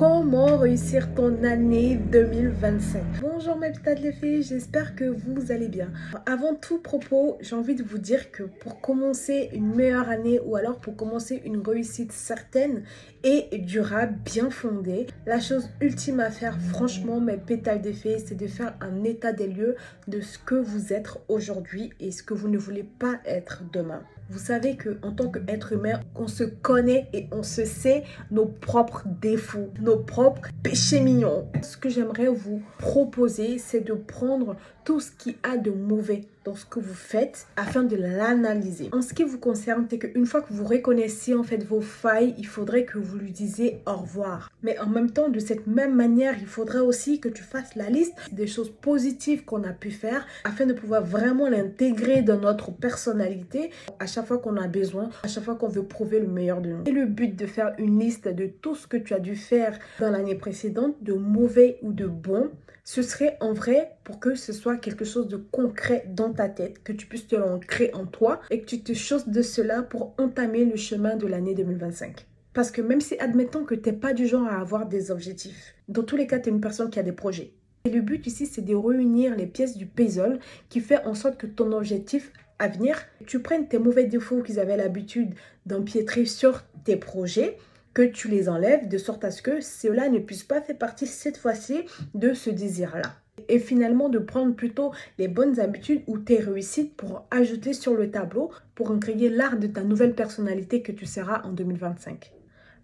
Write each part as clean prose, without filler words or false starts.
Comment réussir ton année 2025? Bonjour mes petites les filles, j'espère que vous allez bien. Avant tout propos, j'ai envie de vous dire que pour commencer une meilleure année ou alors pour commencer une réussite certaine et durable, bien fondée, la chose ultime à faire, franchement mes pétales des filles, c'est de faire un état des lieux de ce que vous êtes aujourd'hui et ce que vous ne voulez pas être demain. Vous savez qu'en tant qu'être humain, on se connaît et on se sait nos propres défauts, nos propres péchés mignons. Ce que j'aimerais vous proposer, c'est de prendre tout ce qui a de mauvais dans ce que vous faites afin de l'analyser. En ce qui vous concerne, c'est qu'une fois que vous reconnaissez en fait vos failles, il faudrait que vous lui disiez au revoir. Mais en même temps, de cette même manière, il faudra aussi que tu fasses la liste des choses positives qu'on a pu faire afin de pouvoir vraiment l'intégrer dans notre personnalité à chaque fois qu'on a besoin, à chaque fois qu'on veut prouver le meilleur de nous. Et le but de faire une liste de tout ce que tu as dû faire dans l'année précédente, de mauvais ou de bon, ce serait en vrai pour que ce soit quelque chose de concret dans ta tête, que tu puisses te l'ancrer en toi et que tu te chausses de cela pour entamer le chemin de l'année 2025. Parce que même si, admettons que tu n'es pas du genre à avoir des objectifs, dans tous les cas, tu es une personne qui a des projets. Et le but ici, c'est de réunir les pièces du puzzle qui fait en sorte que ton objectif à venir, tu prennes tes mauvais défauts qu'ils avaient l'habitude d'empiétrer sur tes projets, que tu les enlèves de sorte à ce que cela ne puisse pas faire partie cette fois-ci de ce désir-là. Et finalement de prendre plutôt les bonnes habitudes ou tes réussites pour ajouter sur le tableau pour en créer l'art de ta nouvelle personnalité que tu seras en 2025.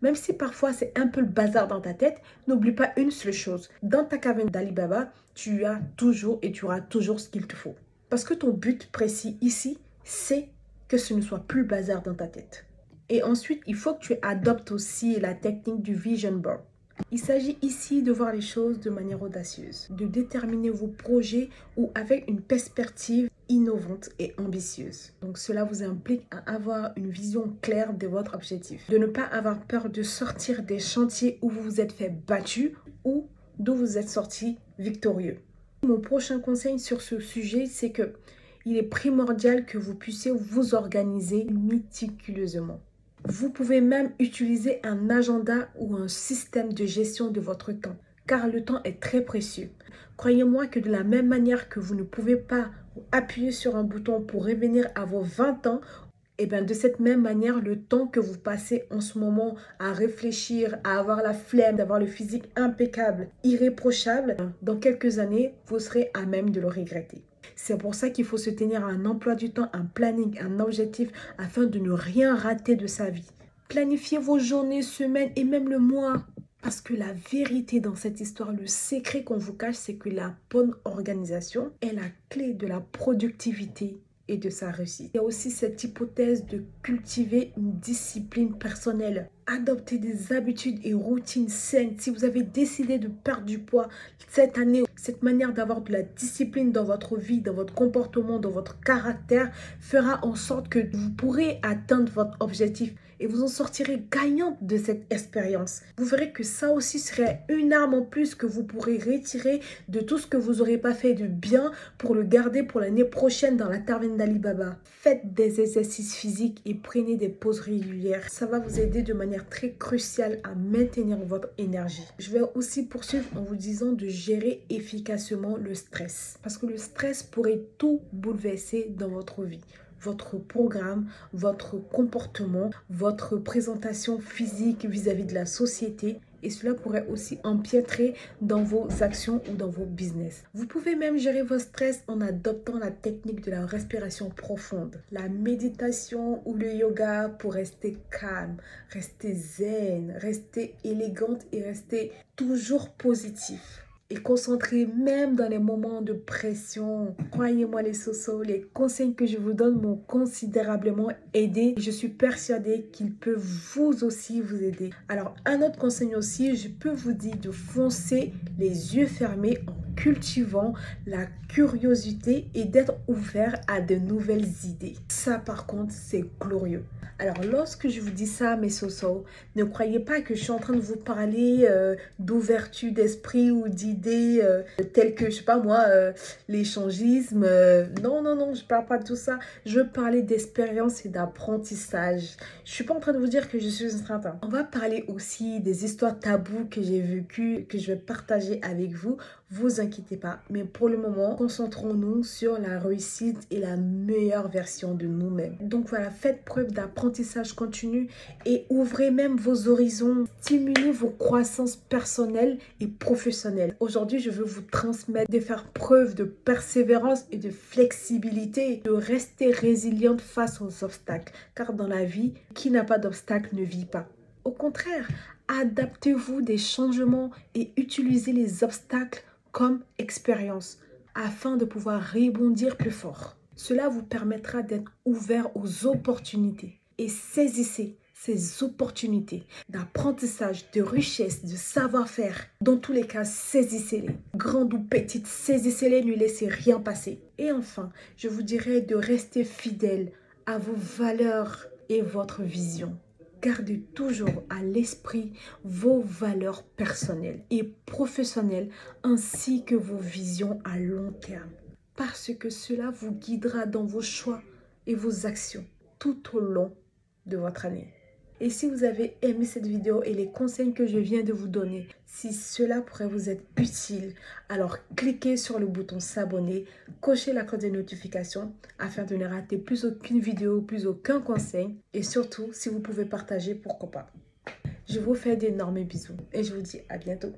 Même si parfois c'est un peu le bazar dans ta tête, n'oublie pas une seule chose. Dans ta caverne d'Alibaba, tu as toujours et tu auras toujours ce qu'il te faut. Parce que ton but précis ici, c'est que ce ne soit plus le bazar dans ta tête. Et ensuite, il faut que tu adoptes aussi la technique du vision board. Il s'agit ici de voir les choses de manière audacieuse, de déterminer vos projets ou avec une perspective innovante et ambitieuse. Donc cela vous implique à avoir une vision claire de votre objectif, de ne pas avoir peur de sortir des chantiers où vous vous êtes fait battu ou d'où vous êtes sorti victorieux. Mon prochain conseil sur ce sujet, c'est que il est primordial que vous puissiez vous organiser méticuleusement. Vous pouvez même utiliser un agenda ou un système de gestion de votre temps, car le temps est très précieux. Croyez-moi que de la même manière que vous ne pouvez pas appuyer sur un bouton pour revenir à vos 20 ans, et bien de cette même manière, le temps que vous passez en ce moment à réfléchir, à avoir la flemme, d'avoir le physique impeccable, irréprochable, dans quelques années, vous serez à même de le regretter. C'est pour ça qu'il faut se tenir à un emploi du temps, un planning, un objectif afin de ne rien rater de sa vie. Planifiez vos journées, semaines et même le mois. Parce que la vérité dans cette histoire, le secret qu'on vous cache, c'est que la bonne organisation est la clé de la productivité et de sa réussite. Il y a aussi cette hypothèse de cultiver une discipline personnelle. Adopter des habitudes et routines saines. Si vous avez décidé de perdre du poids cette année, cette manière d'avoir de la discipline dans votre vie, dans votre comportement, dans votre caractère, fera en sorte que vous pourrez atteindre votre objectif et vous en sortirez gagnante de cette expérience. Vous verrez que ça aussi serait une arme en plus que vous pourrez retirer de tout ce que vous n'aurez pas fait de bien pour le garder pour l'année prochaine dans la taverne d'Alibaba. Faites des exercices physiques et prenez des pauses régulières. Ça va vous aider de manière très cruciale à maintenir votre énergie. Je vais aussi poursuivre en vous disant de gérer efficacement le stress. Parce que le stress pourrait tout bouleverser dans votre vie. Votre programme, votre comportement, votre présentation physique vis-à-vis de la société. Et cela pourrait aussi empiétrer dans vos actions ou dans vos business. Vous pouvez même gérer votre stress en adoptant la technique de la respiration profonde, la méditation ou le yoga pour rester calme, rester zen, rester élégante et rester toujours positif. Et concentré même dans les moments de pression. Croyez-moi les sosos, les conseils que je vous donne m'ont considérablement aidé. Je suis persuadée qu'ils peuvent vous aussi vous aider. Alors un autre conseil aussi, je peux vous dire de foncer les yeux fermés en cultivant la curiosité et d'être ouvert à de nouvelles idées. Ça, par contre, c'est glorieux. Alors, lorsque je vous dis ça, mes sosos, ne croyez pas que je suis en train de vous parler d'ouverture d'esprit ou d'idées telles que, je sais pas moi, l'échangisme. Non, non, non, je parle pas de tout ça. Je parlais d'expérience et d'apprentissage. Je suis pas en train de vous dire que je suis une strate. On va parler aussi des histoires tabous que j'ai vécues, que je vais partager avec vous. Vous inquiétez pas. Mais pour le moment, concentrons-nous sur la réussite et la meilleure version de nous-mêmes. Donc voilà, faites preuve d'apprentissage continu et ouvrez même vos horizons. Stimulez vos croissances personnelles et professionnelles. Aujourd'hui, je veux vous transmettre de faire preuve de persévérance et de flexibilité, de rester résiliente face aux obstacles. Car dans la vie, qui n'a pas d'obstacle ne vit pas. Au contraire, adaptez-vous des changements et utilisez les obstacles comme expérience afin de pouvoir rebondir plus fort. Cela vous permettra d'être ouvert aux opportunités et saisissez ces opportunités d'apprentissage, de richesse, de savoir-faire. Dans tous les cas, saisissez-les. Grandes ou petites, saisissez-les, ne laissez rien passer. Et enfin, je vous dirais de rester fidèle à vos valeurs et votre vision. Gardez toujours à l'esprit vos valeurs personnelles et professionnelles ainsi que vos visions à long terme. Parce que cela vous guidera dans vos choix et vos actions tout au long de votre année. Et si vous avez aimé cette vidéo et les conseils que je viens de vous donner, si cela pourrait vous être utile, alors cliquez sur le bouton s'abonner, cochez la cloche de notification afin de ne rater plus aucune vidéo, plus aucun conseil. Et surtout, si vous pouvez partager, pourquoi pas. Je vous fais d'énormes bisous et je vous dis à bientôt.